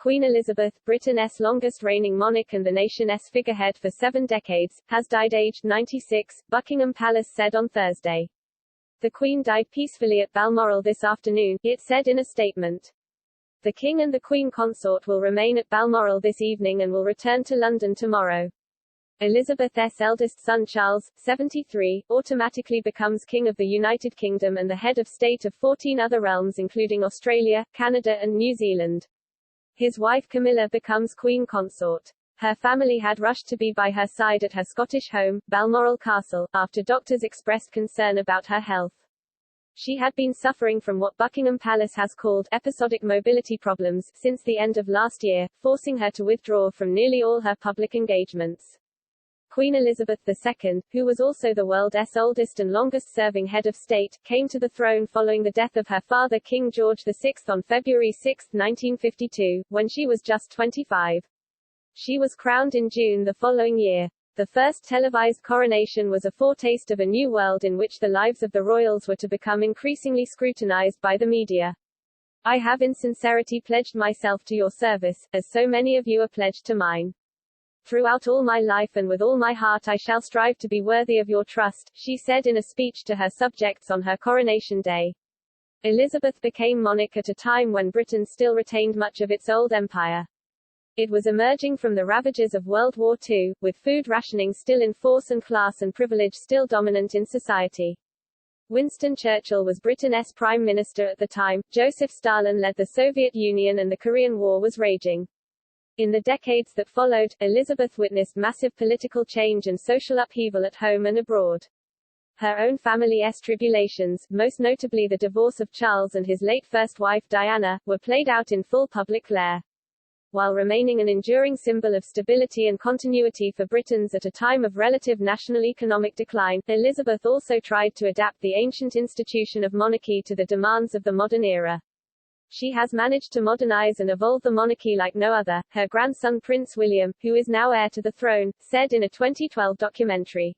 Queen Elizabeth, Britain's longest reigning monarch and the nation's figurehead for 7 decades, has died aged 96, Buckingham Palace said on Thursday. The Queen died peacefully at Balmoral this afternoon, it said in a statement. The King and the Queen Consort will remain at Balmoral this evening and will return to London tomorrow. Elizabeth's eldest son Charles, 73, automatically becomes King of the United Kingdom and the head of state of 14 other realms including Australia, Canada and New Zealand. His wife Camilla becomes Queen Consort. Her family had rushed to be by her side at her Scottish home, Balmoral Castle, after doctors expressed concern about her health. She had been suffering from what Buckingham Palace has called episodic mobility problems since the end of last year, forcing her to withdraw from nearly all her public engagements. Queen Elizabeth II, who was also the world's oldest and longest-serving head of state, came to the throne following the death of her father King George VI on February 6, 1952, when she was just 25. She was crowned in June the following year. The first televised coronation was a foretaste of a new world in which the lives of the royals were to become increasingly scrutinized by the media. I have in sincerity pledged myself to your service, as so many of you are pledged to mine. Throughout all my life and with all my heart I shall strive to be worthy of your trust, she said in a speech to her subjects on her coronation day. Elizabeth became monarch at a time when Britain still retained much of its old empire. It was emerging from the ravages of World War II, with food rationing still in force and class and privilege still dominant in society. Winston Churchill was Britain's Prime Minister at the time, Joseph Stalin led the Soviet Union and the Korean War was raging. In the decades that followed, Elizabeth witnessed massive political change and social upheaval at home and abroad. Her own family's tribulations, most notably the divorce of Charles and his late first wife Diana, were played out in full public glare. While remaining an enduring symbol of stability and continuity for Britons at a time of relative national economic decline, Elizabeth also tried to adapt the ancient institution of monarchy to the demands of the modern era. She has managed to modernize and evolve the monarchy like no other, her grandson Prince William, who is now heir to the throne, said in a 2012 documentary.